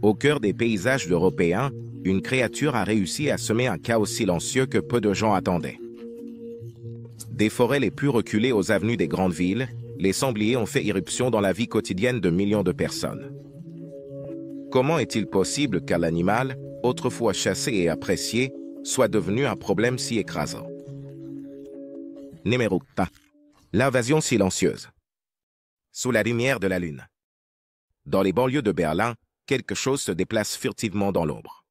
Au cœur des paysages européens, une créature a réussi à semer un chaos silencieux que peu de gens attendaient. Des forêts les plus reculées aux avenues des grandes villes, les sangliers ont fait irruption dans la vie quotidienne de millions de personnes. Comment est-il possible qu'un animal, autrefois chassé et apprécié, soit devenu un problème si écrasant? Numéro 1. L'invasion silencieuse. Sous la lumière de la lune. Dans les banlieues de Berlin, quelque chose se déplace furtivement dans l'ombre.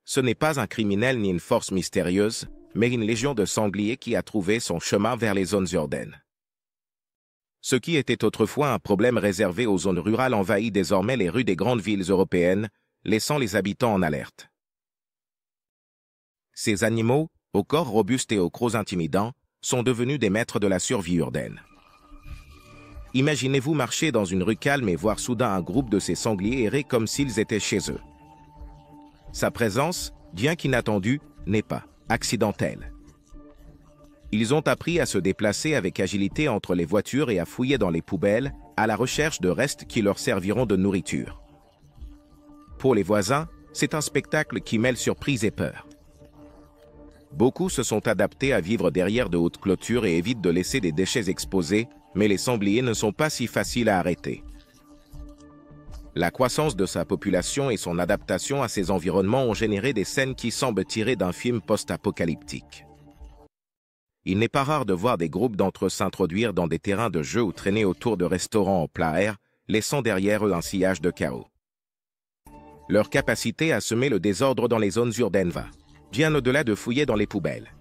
Ce n'est pas un criminel ni une force mystérieuse, mais une légion de sangliers qui a trouvé son chemin vers les zones urbaines. Ce qui était autrefois un problème réservé aux zones rurales envahit désormais les rues des grandes villes européennes, laissant les habitants en alerte. Ces animaux, au corps robuste et aux crocs intimidants, sont devenus des maîtres de la survie urbaine. Imaginez-vous marcher dans une rue calme et voir soudain un groupe de ces sangliers errer comme s'ils étaient chez eux. Sa présence, bien qu'inattendue, n'est pas accidentelle. Ils ont appris à se déplacer avec agilité entre les voitures et à fouiller dans les poubelles, à la recherche de restes qui leur serviront de nourriture. Pour les voisins, c'est un spectacle qui mêle surprise et peur. Beaucoup se sont adaptés à vivre derrière de hautes clôtures et évitent de laisser des déchets exposés, mais les sangliers ne sont pas si faciles à arrêter. La croissance de sa population et son adaptation à ces environnements ont généré des scènes qui semblent tirées d'un film post-apocalyptique. Il n'est pas rare de voir des groupes d'entre eux s'introduire dans des terrains de jeu ou traîner autour de restaurants en plein air, laissant derrière eux un sillage de chaos. Leur capacité à semer le désordre dans les zones urbaines va bien au-delà de fouiller dans les poubelles.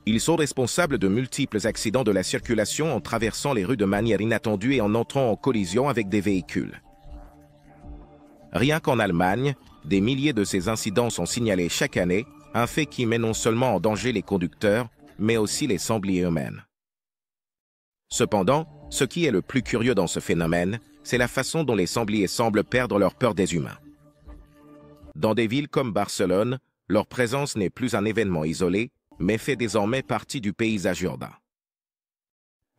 Ils sont responsables de multiples accidents de la circulation en traversant les rues de manière inattendue et en entrant en collision avec des véhicules. Rien qu'en Allemagne, des milliers de ces incidents sont signalés chaque année, un fait qui met non seulement en danger les conducteurs, mais aussi les sangliers eux-mêmes. Cependant, ce qui est le plus curieux dans ce phénomène, c'est la façon dont les sangliers semblent perdre leur peur des humains. Dans des villes comme Barcelone, leur présence n'est plus un événement isolé, mais fait désormais partie du paysage urbain.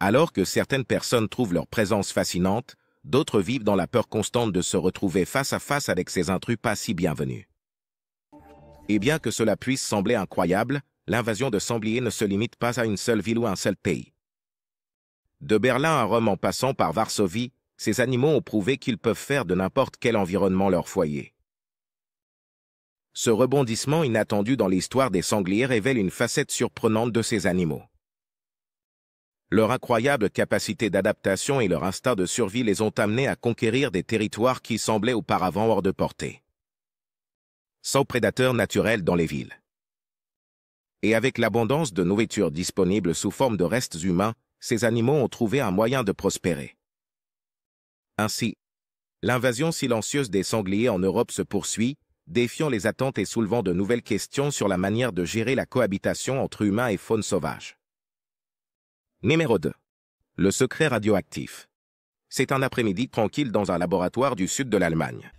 Alors que certaines personnes trouvent leur présence fascinante, d'autres vivent dans la peur constante de se retrouver face à face avec ces intrus pas si bienvenus. Et bien que cela puisse sembler incroyable, l'invasion de sangliers ne se limite pas à une seule ville ou un seul pays. De Berlin à Rome en passant par Varsovie, ces animaux ont prouvé qu'ils peuvent faire de n'importe quel environnement leur foyer. Ce rebondissement inattendu dans l'histoire des sangliers révèle une facette surprenante de ces animaux. Leur incroyable capacité d'adaptation et leur instinct de survie les ont amenés à conquérir des territoires qui semblaient auparavant hors de portée. Sans prédateurs naturels dans les villes. Et avec l'abondance de nourriture disponible sous forme de restes humains, ces animaux ont trouvé un moyen de prospérer. Ainsi, l'invasion silencieuse des sangliers en Europe se poursuit, défiant les attentes et soulevant de nouvelles questions sur la manière de gérer la cohabitation entre humains et faune sauvage. Numéro 2. Le secret radioactif. C'est un après-midi tranquille dans un laboratoire du sud de l'Allemagne.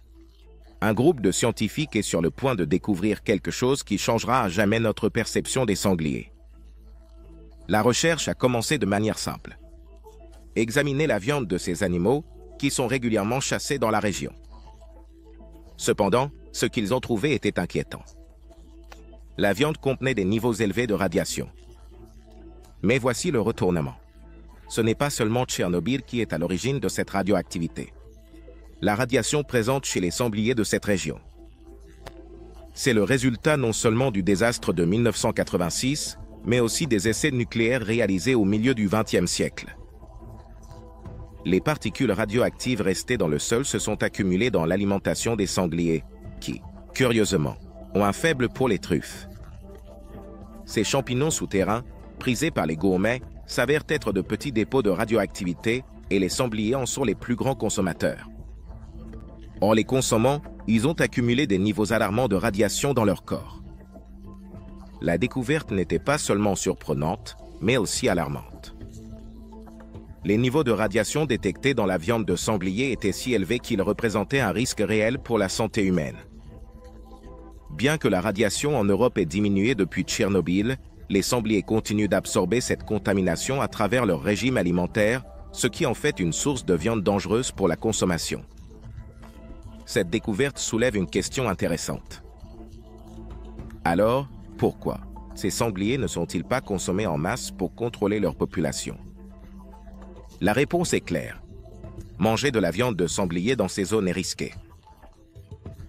Un groupe de scientifiques est sur le point de découvrir quelque chose qui changera à jamais notre perception des sangliers. La recherche a commencé de manière simple. Examiner la viande de ces animaux, qui sont régulièrement chassés dans la région. Cependant, ce qu'ils ont trouvé était inquiétant. La viande contenait des niveaux élevés de radiation. Mais voici le retournement. Ce n'est pas seulement Tchernobyl qui est à l'origine de cette radioactivité. La radiation présente chez les sangliers de cette région. C'est le résultat non seulement du désastre de 1986, mais aussi des essais nucléaires réalisés au milieu du XXe siècle. Les particules radioactives restées dans le sol se sont accumulées dans l'alimentation des sangliers, qui, curieusement, ont un faible pour les truffes. Ces champignons souterrains, prisés par les gourmets, s'avèrent être de petits dépôts de radioactivité, et les sangliers en sont les plus grands consommateurs. En les consommant, ils ont accumulé des niveaux alarmants de radiation dans leur corps. La découverte n'était pas seulement surprenante, mais aussi alarmante. Les niveaux de radiation détectés dans la viande de sanglier étaient si élevés qu'ils représentaient un risque réel pour la santé humaine. Bien que la radiation en Europe ait diminué depuis Tchernobyl, les sangliers continuent d'absorber cette contamination à travers leur régime alimentaire, ce qui en fait une source de viande dangereuse pour la consommation. cette découverte soulève une question intéressante. Alors, pourquoi ces sangliers ne sont-ils pas consommés en masse pour contrôler leur population? La réponse est claire. Manger de la viande de sanglier dans ces zones est risqué.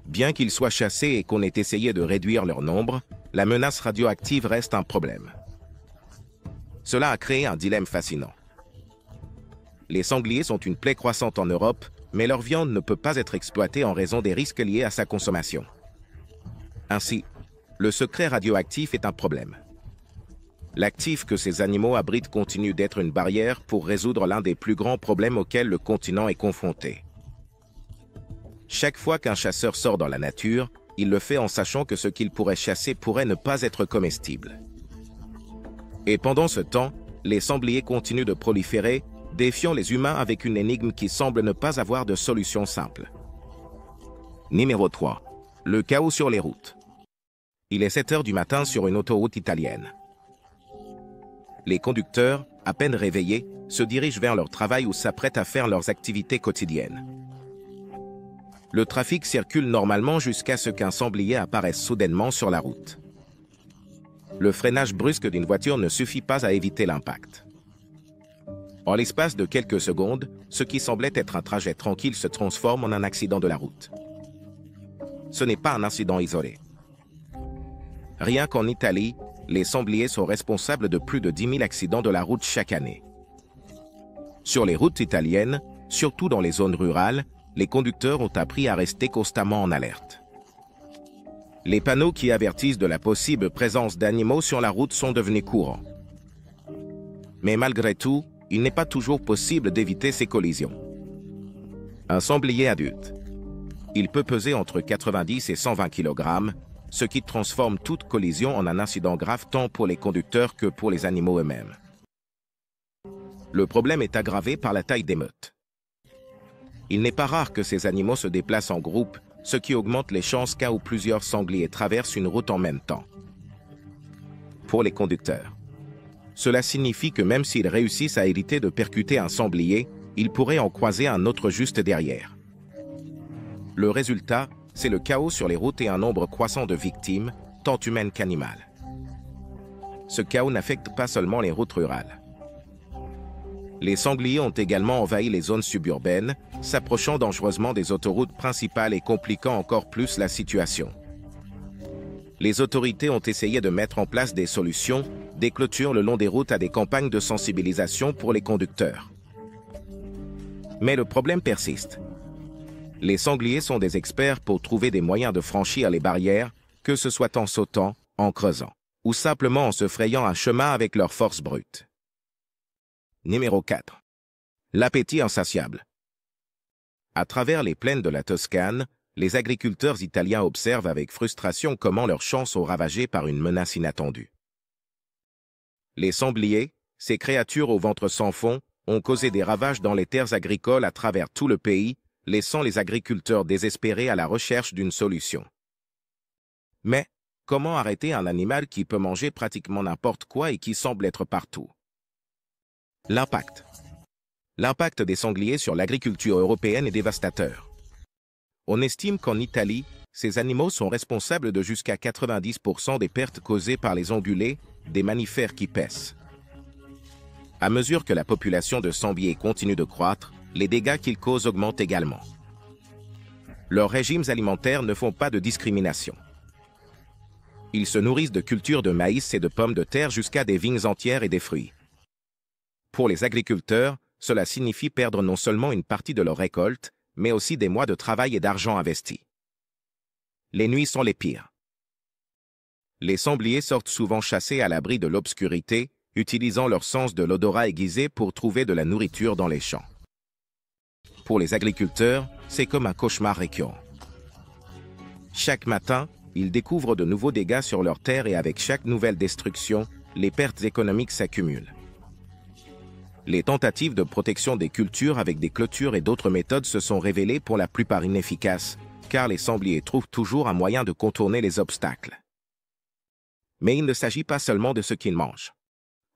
Bien qu'ils soient chassés et qu'on ait essayé de réduire leur nombre, la menace radioactive reste un problème. Cela a créé un dilemme fascinant. Les sangliers sont une plaie croissante en Europe, mais leur viande ne peut pas être exploitée en raison des risques liés à sa consommation. Ainsi, le secret radioactif est un problème. L'actif que ces animaux abritent continue d'être une barrière pour résoudre l'un des plus grands problèmes auxquels le continent est confronté. Chaque fois qu'un chasseur sort dans la nature, il le fait en sachant que ce qu'il pourrait chasser pourrait ne pas être comestible. Et pendant ce temps, les sangliers continuent de proliférer, défiant les humains avec une énigme qui semble ne pas avoir de solution simple. Numéro 3. Le chaos sur les routes. Il est 7 heures du matin sur une autoroute italienne. Les conducteurs, à peine réveillés, se dirigent vers leur travail ou s'apprêtent à faire leurs activités quotidiennes. Le trafic circule normalement jusqu'à ce qu'un sanglier apparaisse soudainement sur la route. Le freinage brusque d'une voiture ne suffit pas à éviter l'impact. En l'espace de quelques secondes, ce qui semblait être un trajet tranquille se transforme en un accident de la route. Ce n'est pas un incident isolé. Rien qu'en Italie, les sangliers sont responsables de plus de 10 000 accidents de la route chaque année. Sur les routes italiennes, surtout dans les zones rurales, les conducteurs ont appris à rester constamment en alerte. Les panneaux qui avertissent de la possible présence d'animaux sur la route sont devenus courants. Mais malgré tout, il n'est pas toujours possible d'éviter ces collisions. Un sanglier adulte. Il peut peser entre 90 et 120 kg, ce qui transforme toute collision en un incident grave tant pour les conducteurs que pour les animaux eux-mêmes. Le problème est aggravé par la taille des meutes. Il n'est pas rare que ces animaux se déplacent en groupe, ce qui augmente les chances qu'un ou plusieurs sangliers traversent une route en même temps. Pour les conducteurs, cela signifie que même s'ils réussissent à éviter de percuter un sanglier, ils pourraient en croiser un autre juste derrière. Le résultat, c'est le chaos sur les routes et un nombre croissant de victimes, tant humaines qu'animales. Ce chaos n'affecte pas seulement les routes rurales. Les sangliers ont également envahi les zones suburbaines, s'approchant dangereusement des autoroutes principales et compliquant encore plus la situation. Les autorités ont essayé de mettre en place des solutions, des clôtures le long des routes à des campagnes de sensibilisation pour les conducteurs. Mais le problème persiste. Les sangliers sont des experts pour trouver des moyens de franchir les barrières, que ce soit en sautant, en creusant, ou simplement en se frayant un chemin avec leur force brute. Numéro 4. L'appétit insatiable. À travers les plaines de la Toscane, les agriculteurs italiens observent avec frustration comment leurs champs sont ravagés par une menace inattendue. Les sangliers, ces créatures au ventre sans fond, ont causé des ravages dans les terres agricoles à travers tout le pays, laissant les agriculteurs désespérés à la recherche d'une solution. Mais, comment arrêter un animal qui peut manger pratiquement n'importe quoi et qui semble être partout? L'impact. L'impact des sangliers sur l'agriculture européenne est dévastateur. On estime qu'en Italie, ces animaux sont responsables de jusqu'à 90% des pertes causées par les ongulés, des mammifères qui paissent. À mesure que la population de sangliers continue de croître, les dégâts qu'ils causent augmentent également. Leurs régimes alimentaires ne font pas de discrimination. Ils se nourrissent de cultures de maïs et de pommes de terre jusqu'à des vignes entières et des fruits. Pour les agriculteurs, cela signifie perdre non seulement une partie de leur récolte, mais aussi des mois de travail et d'argent investis. Les nuits sont les pires. Les sangliers sortent souvent chassés à l'abri de l'obscurité, utilisant leur sens de l'odorat aiguisé pour trouver de la nourriture dans les champs. Pour les agriculteurs, c'est comme un cauchemar récurrent. Chaque matin, ils découvrent de nouveaux dégâts sur leurs terres et avec chaque nouvelle destruction, les pertes économiques s'accumulent. Les tentatives de protection des cultures avec des clôtures et d'autres méthodes se sont révélées pour la plupart inefficaces, car les sangliers trouvent toujours un moyen de contourner les obstacles. Mais il ne s'agit pas seulement de ce qu'ils mangent.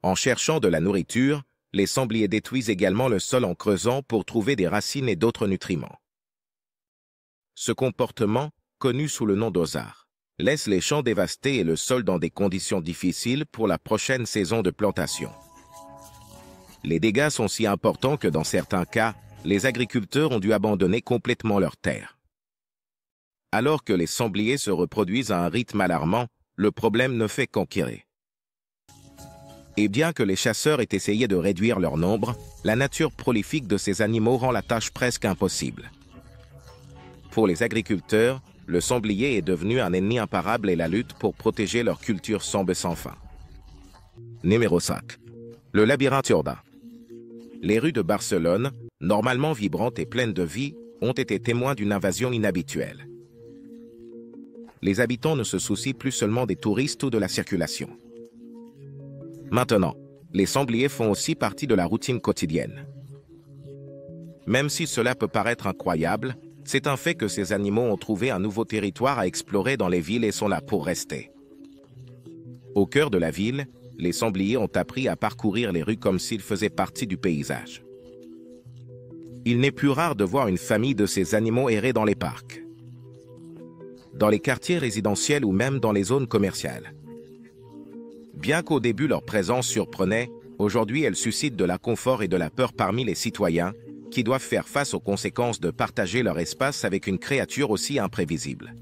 En cherchant de la nourriture, les sangliers détruisent également le sol en creusant pour trouver des racines et d'autres nutriments. Ce comportement, connu sous le nom d'osar, laisse les champs dévastés et le sol dans des conditions difficiles pour la prochaine saison de plantation. Les dégâts sont si importants que dans certains cas, les agriculteurs ont dû abandonner complètement leurs terres. Alors que les sangliers se reproduisent à un rythme alarmant, le problème ne fait qu'empirer. Et bien que les chasseurs aient essayé de réduire leur nombre, la nature prolifique de ces animaux rend la tâche presque impossible. Pour les agriculteurs, le sanglier est devenu un ennemi imparable et la lutte pour protéger leur culture semble sans fin. Numéro 5. Le labyrinthe urbain. Les rues de Barcelone, normalement vibrantes et pleines de vie, ont été témoins d'une invasion inhabituelle. Les habitants ne se soucient plus seulement des touristes ou de la circulation. Maintenant, les sangliers font aussi partie de la routine quotidienne. Même si cela peut paraître incroyable, c'est un fait que ces animaux ont trouvé un nouveau territoire à explorer dans les villes et sont là pour rester. Au cœur de la ville, les sangliers ont appris à parcourir les rues comme s'ils faisaient partie du paysage. Il n'est plus rare de voir une famille de ces animaux errer dans les parcs, dans les quartiers résidentiels ou même dans les zones commerciales. Bien qu'au début leur présence surprenait, aujourd'hui elle suscite de l'inconfort et de la peur parmi les citoyens, qui doivent faire face aux conséquences de partager leur espace avec une créature aussi imprévisible.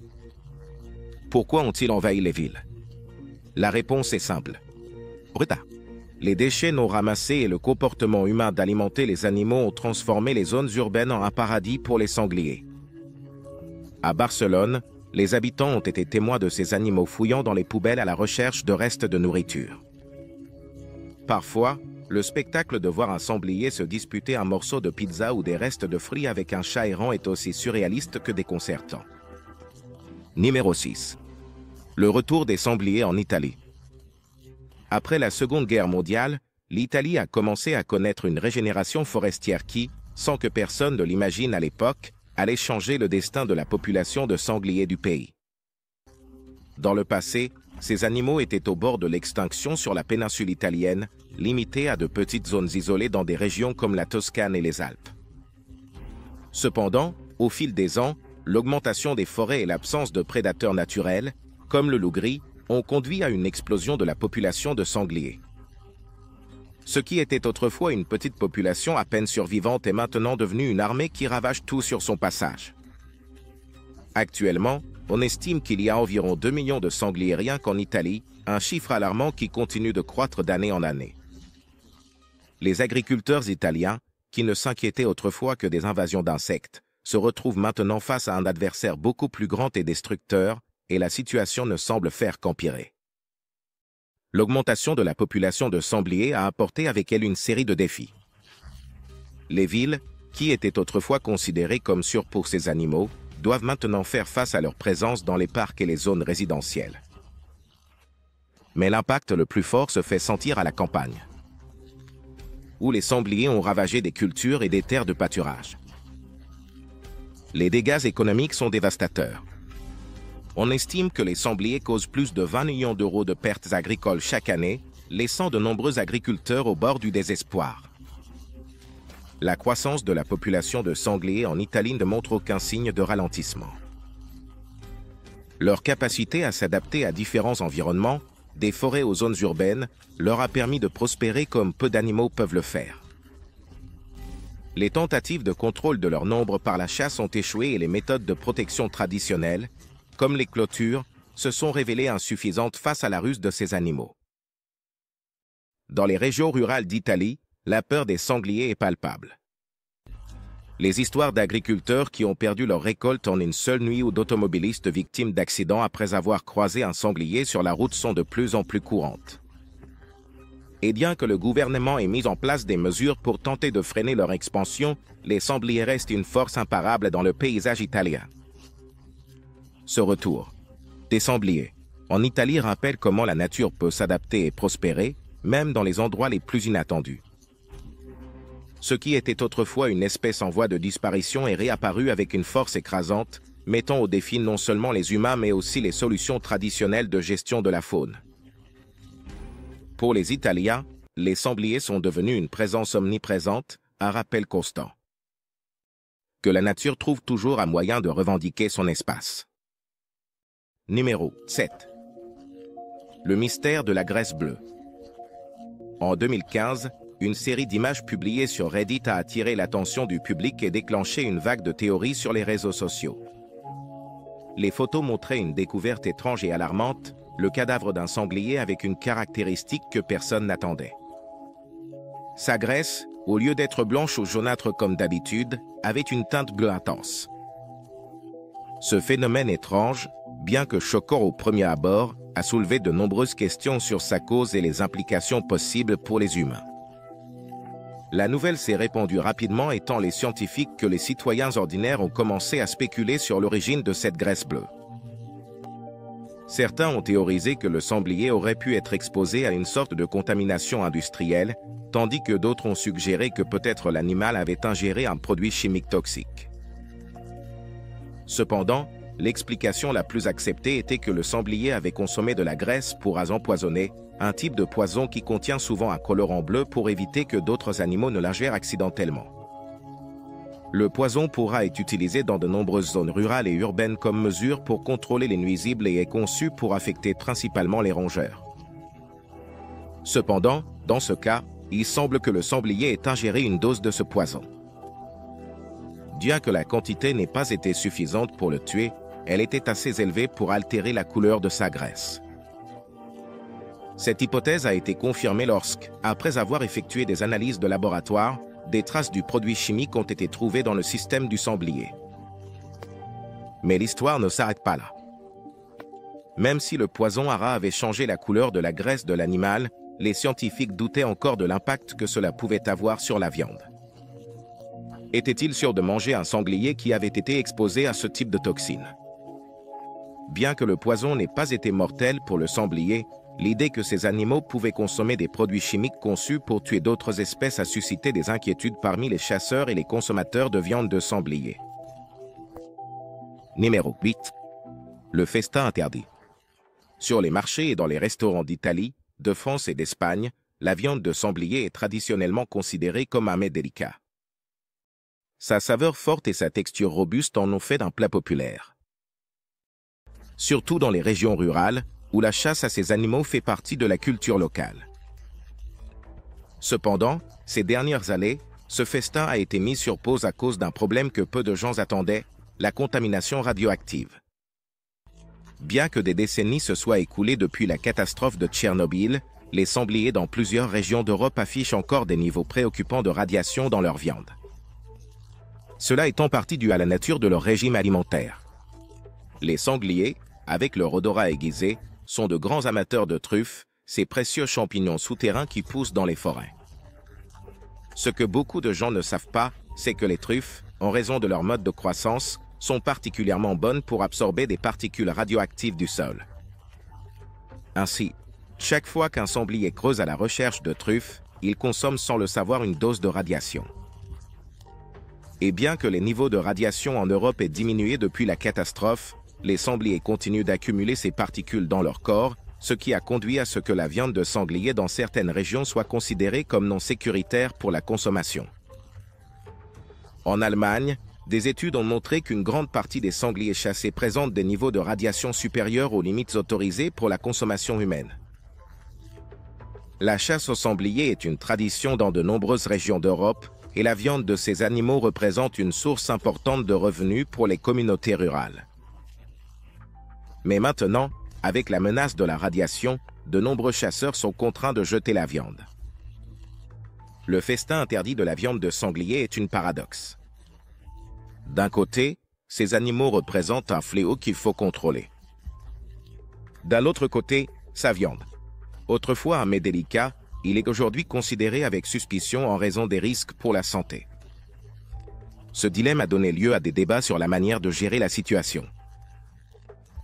Pourquoi ont-ils envahi les villes? La réponse est simple. Les déchets non ramassés et le comportement humain d'alimenter les animaux ont transformé les zones urbaines en un paradis pour les sangliers. À Barcelone, les habitants ont été témoins de ces animaux fouillant dans les poubelles à la recherche de restes de nourriture. Parfois, le spectacle de voir un sanglier se disputer un morceau de pizza ou des restes de fruits avec un chat errant est aussi surréaliste que déconcertant. Numéro 6. Le retour des sangliers en Italie. Après la Seconde Guerre mondiale, l'Italie a commencé à connaître une régénération forestière qui, sans que personne ne l'imagine à l'époque, allait changer le destin de la population de sangliers du pays. Dans le passé, ces animaux étaient au bord de l'extinction sur la péninsule italienne, limités à de petites zones isolées dans des régions comme la Toscane et les Alpes. Cependant, au fil des ans, l'augmentation des forêts et l'absence de prédateurs naturels, comme le loup gris, ont conduit à une explosion de la population de sangliers. Ce qui était autrefois une petite population à peine survivante est maintenant devenu une armée qui ravage tout sur son passage. Actuellement, on estime qu'il y a environ 2 millions de sangliers rien qu'en Italie, un chiffre alarmant qui continue de croître d'année en année. Les agriculteurs italiens, qui ne s'inquiétaient autrefois que des invasions d'insectes, se retrouvent maintenant face à un adversaire beaucoup plus grand et destructeur, et la situation ne semble faire qu'empirer. L'augmentation de la population de sangliers a apporté avec elle une série de défis. Les villes, qui étaient autrefois considérées comme sûres pour ces animaux, doivent maintenant faire face à leur présence dans les parcs et les zones résidentielles. Mais l'impact le plus fort se fait sentir à la campagne, où les sangliers ont ravagé des cultures et des terres de pâturage. Les dégâts économiques sont dévastateurs. On estime que les sangliers causent plus de 20 millions d'euros de pertes agricoles chaque année, laissant de nombreux agriculteurs au bord du désespoir. La croissance de la population de sangliers en Italie ne montre aucun signe de ralentissement. Leur capacité à s'adapter à différents environnements, des forêts aux zones urbaines, leur a permis de prospérer comme peu d'animaux peuvent le faire. Les tentatives de contrôle de leur nombre par la chasse ont échoué et les méthodes de protection traditionnelles, comme les clôtures, se sont révélées insuffisantes face à la ruse de ces animaux. Dans les régions rurales d'Italie, la peur des sangliers est palpable. Les histoires d'agriculteurs qui ont perdu leur récolte en une seule nuit ou d'automobilistes victimes d'accidents après avoir croisé un sanglier sur la route sont de plus en plus courantes. Et bien que le gouvernement ait mis en place des mesures pour tenter de freiner leur expansion, les sangliers restent une force imparable dans le paysage italien. Ce retour des sangliers en Italie rappelle comment la nature peut s'adapter et prospérer, même dans les endroits les plus inattendus. Ce qui était autrefois une espèce en voie de disparition est réapparu avec une force écrasante, mettant au défi non seulement les humains mais aussi les solutions traditionnelles de gestion de la faune. Pour les Italiens, les sangliers sont devenus une présence omniprésente, un rappel constant. que la nature trouve toujours un moyen de revendiquer son espace. Numéro 7. Le mystère de la graisse bleue. En 2015, une série d'images publiées sur Reddit a attiré l'attention du public et déclenché une vague de théories sur les réseaux sociaux. Les photos montraient une découverte étrange et alarmante, le cadavre d'un sanglier avec une caractéristique que personne n'attendait. Sa graisse, au lieu d'être blanche ou jaunâtre comme d'habitude, avait une teinte bleue intense. Ce phénomène étrange, bien que choquant au premier abord, a soulevé de nombreuses questions sur sa cause et les implications possibles pour les humains. La nouvelle s'est répandue rapidement et tant les scientifiques que les citoyens ordinaires ont commencé à spéculer sur l'origine de cette graisse bleue. Certains ont théorisé que le sanglier aurait pu être exposé à une sorte de contamination industrielle, tandis que d'autres ont suggéré que peut-être l'animal avait ingéré un produit chimique toxique. Cependant, l'explication la plus acceptée était que le sanglier avait consommé de la graisse pour empoisonner, un type de poison qui contient souvent un colorant bleu pour éviter que d'autres animaux ne l'ingèrent accidentellement. Le poison pourra être utilisé dans de nombreuses zones rurales et urbaines comme mesure pour contrôler les nuisibles et est conçu pour affecter principalement les rongeurs. Cependant, dans ce cas, il semble que le sanglier ait ingéré une dose de ce poison. Bien que la quantité n'ait pas été suffisante pour le tuer, elle était assez élevée pour altérer la couleur de sa graisse. Cette hypothèse a été confirmée lorsque, après avoir effectué des analyses de laboratoire, des traces du produit chimique ont été trouvées dans le système du sanglier. Mais l'histoire ne s'arrête pas là. Même si le poison Ara avait changé la couleur de la graisse de l'animal, les scientifiques doutaient encore de l'impact que cela pouvait avoir sur la viande. Était-il sûr de manger un sanglier qui avait été exposé à ce type de toxine? Bien que le poison n'ait pas été mortel pour le sanglier, l'idée que ces animaux pouvaient consommer des produits chimiques conçus pour tuer d'autres espèces a suscité des inquiétudes parmi les chasseurs et les consommateurs de viande de sanglier. Numéro 8. Le festin interdit. Sur les marchés et dans les restaurants d'Italie, de France et d'Espagne, la viande de sanglier est traditionnellement considérée comme un mets délicat. Sa saveur forte et sa texture robuste en ont fait d'un plat populaire. Surtout dans les régions rurales, où la chasse à ces animaux fait partie de la culture locale. Cependant, ces dernières années, ce festin a été mis sur pause à cause d'un problème que peu de gens attendaient, la contamination radioactive. Bien que des décennies se soient écoulées depuis la catastrophe de Tchernobyl, les sangliers dans plusieurs régions d'Europe affichent encore des niveaux préoccupants de radiation dans leur viande. Cela est en partie dû à la nature de leur régime alimentaire. Les sangliers, avec leur odorat aiguisé, sont de grands amateurs de truffes, ces précieux champignons souterrains qui poussent dans les forêts. Ce que beaucoup de gens ne savent pas, c'est que les truffes, en raison de leur mode de croissance, sont particulièrement bonnes pour absorber des particules radioactives du sol. Ainsi, chaque fois qu'un sanglier creuse à la recherche de truffes, il consomme sans le savoir une dose de radiation. Et bien que les niveaux de radiation en Europe aient diminué depuis la catastrophe, les sangliers continuent d'accumuler ces particules dans leur corps, ce qui a conduit à ce que la viande de sanglier dans certaines régions soit considérée comme non sécuritaire pour la consommation. En Allemagne, des études ont montré qu'une grande partie des sangliers chassés présentent des niveaux de radiation supérieurs aux limites autorisées pour la consommation humaine. La chasse aux sangliers est une tradition dans de nombreuses régions d'Europe, et la viande de ces animaux représente une source importante de revenus pour les communautés rurales. Mais maintenant, avec la menace de la radiation, de nombreux chasseurs sont contraints de jeter la viande. Le festin interdit de la viande de sanglier est une paradoxe. D'un côté, ces animaux représentent un fléau qu'il faut contrôler. D'un autre côté, sa viande. Autrefois un mets délicat, il est aujourd'hui considéré avec suspicion en raison des risques pour la santé. Ce dilemme a donné lieu à des débats sur la manière de gérer la situation.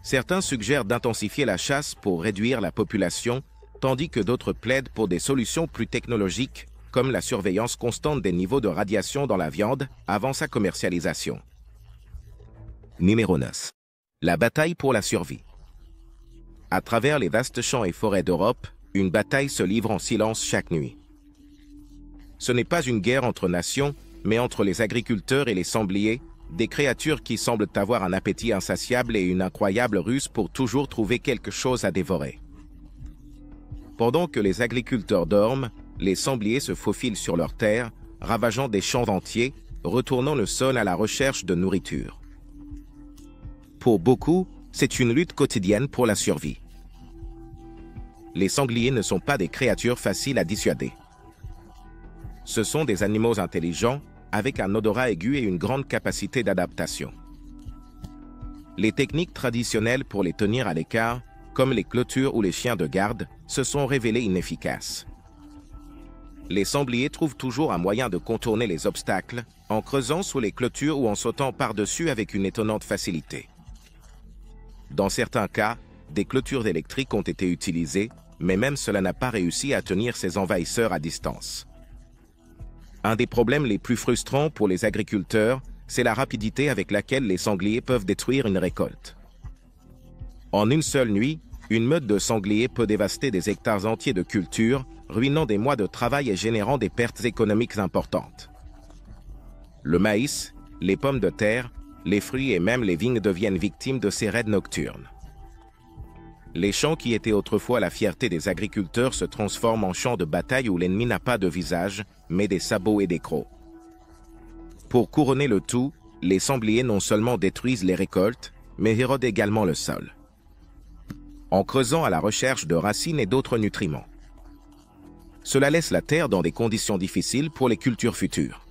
Certains suggèrent d'intensifier la chasse pour réduire la population, tandis que d'autres plaident pour des solutions plus technologiques, comme la surveillance constante des niveaux de radiation dans la viande avant sa commercialisation. Numéro 9. La bataille pour la survie. À travers les vastes champs et forêts d'Europe, une bataille se livre en silence chaque nuit. Ce n'est pas une guerre entre nations, mais entre les agriculteurs et les sangliers, des créatures qui semblent avoir un appétit insatiable et une incroyable ruse pour toujours trouver quelque chose à dévorer. Pendant que les agriculteurs dorment, les sangliers se faufilent sur leurs terres, ravageant des champs entiers, retournant le sol à la recherche de nourriture. Pour beaucoup, c'est une lutte quotidienne pour la survie. Les sangliers ne sont pas des créatures faciles à dissuader. Ce sont des animaux intelligents, avec un odorat aigu et une grande capacité d'adaptation. Les techniques traditionnelles pour les tenir à l'écart, comme les clôtures ou les chiens de garde, se sont révélées inefficaces. Les sangliers trouvent toujours un moyen de contourner les obstacles, en creusant sous les clôtures ou en sautant par-dessus avec une étonnante facilité. Dans certains cas, des clôtures électriques ont été utilisées, mais même cela n'a pas réussi à tenir ces envahisseurs à distance. Un des problèmes les plus frustrants pour les agriculteurs, c'est la rapidité avec laquelle les sangliers peuvent détruire une récolte. En une seule nuit, une meute de sangliers peut dévaster des hectares entiers de culture, ruinant des mois de travail et générant des pertes économiques importantes. Le maïs, les pommes de terre, les fruits et même les vignes deviennent victimes de ces raids nocturnes. Les champs qui étaient autrefois la fierté des agriculteurs se transforment en champs de bataille où l'ennemi n'a pas de visage, mais des sabots et des crocs. Pour couronner le tout, les sangliers non seulement détruisent les récoltes, mais érodent également le sol, en creusant à la recherche de racines et d'autres nutriments. Cela laisse la terre dans des conditions difficiles pour les cultures futures.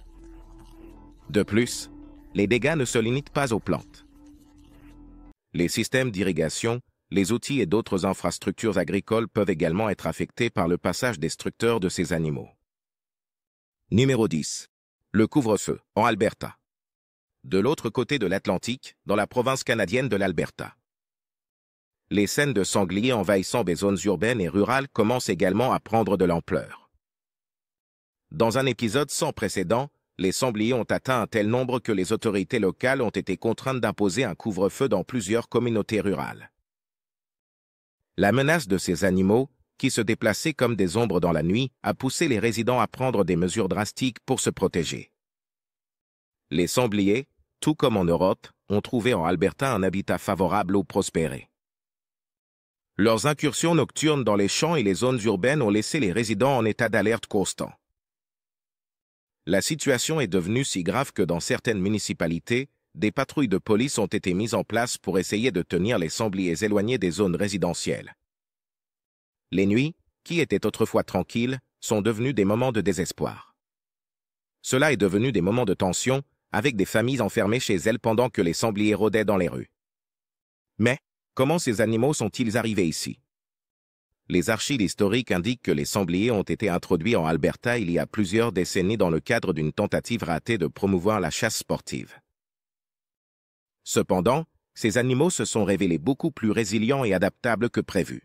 De plus, les dégâts ne se limitent pas aux plantes. Les systèmes d'irrigation, les outils et d'autres infrastructures agricoles peuvent également être affectés par le passage destructeur de ces animaux. Numéro 10. Le couvre-feu, en Alberta. De l'autre côté de l'Atlantique, dans la province canadienne de l'Alberta. Les scènes de sangliers envahissant des zones urbaines et rurales commencent également à prendre de l'ampleur. Dans un épisode sans précédent, les sangliers ont atteint un tel nombre que les autorités locales ont été contraintes d'imposer un couvre-feu dans plusieurs communautés rurales. La menace de ces animaux, qui se déplaçaient comme des ombres dans la nuit, a poussé les résidents à prendre des mesures drastiques pour se protéger. Les sangliers, tout comme en Europe, ont trouvé en Alberta un habitat favorable où prospérer. Leurs incursions nocturnes dans les champs et les zones urbaines ont laissé les résidents en état d'alerte constant. La situation est devenue si grave que dans certaines municipalités, des patrouilles de police ont été mises en place pour essayer de tenir les sangliers éloignés des zones résidentielles. Les nuits, qui étaient autrefois tranquilles, sont devenues des moments de désespoir. Cela est devenu des moments de tension, avec des familles enfermées chez elles pendant que les sangliers rôdaient dans les rues. Mais, comment ces animaux sont-ils arrivés ici? Les archives historiques indiquent que les sangliers ont été introduits en Alberta il y a plusieurs décennies dans le cadre d'une tentative ratée de promouvoir la chasse sportive. Cependant, ces animaux se sont révélés beaucoup plus résilients et adaptables que prévu.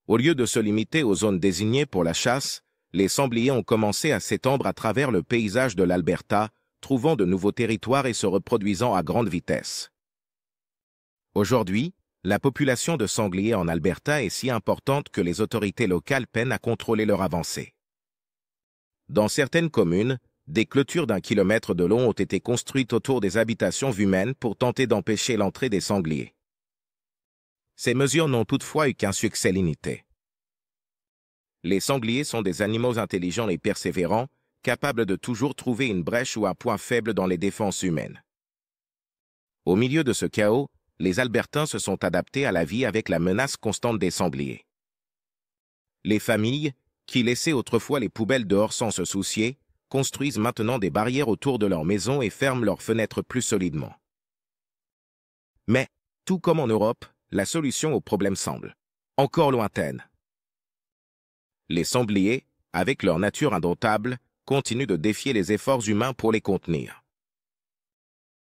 Au lieu de se limiter aux zones désignées pour la chasse, les sangliers ont commencé à s'étendre à travers le paysage de l'Alberta, trouvant de nouveaux territoires et se reproduisant à grande vitesse. Aujourd'hui, la population de sangliers en Alberta est si importante que les autorités locales peinent à contrôler leur avancée. Dans certaines communes, des clôtures d'1 kilomètre de long ont été construites autour des habitations humaines pour tenter d'empêcher l'entrée des sangliers. Ces mesures n'ont toutefois eu qu'un succès limité. Les sangliers sont des animaux intelligents et persévérants, capables de toujours trouver une brèche ou un point faible dans les défenses humaines. Au milieu de ce chaos, les Albertains se sont adaptés à la vie avec la menace constante des sangliers. Les familles, qui laissaient autrefois les poubelles dehors sans se soucier, construisent maintenant des barrières autour de leurs maisons et ferment leurs fenêtres plus solidement. Mais, tout comme en Europe, la solution au problème semble encore lointaine. Les sangliers, avec leur nature indomptable, continuent de défier les efforts humains pour les contenir.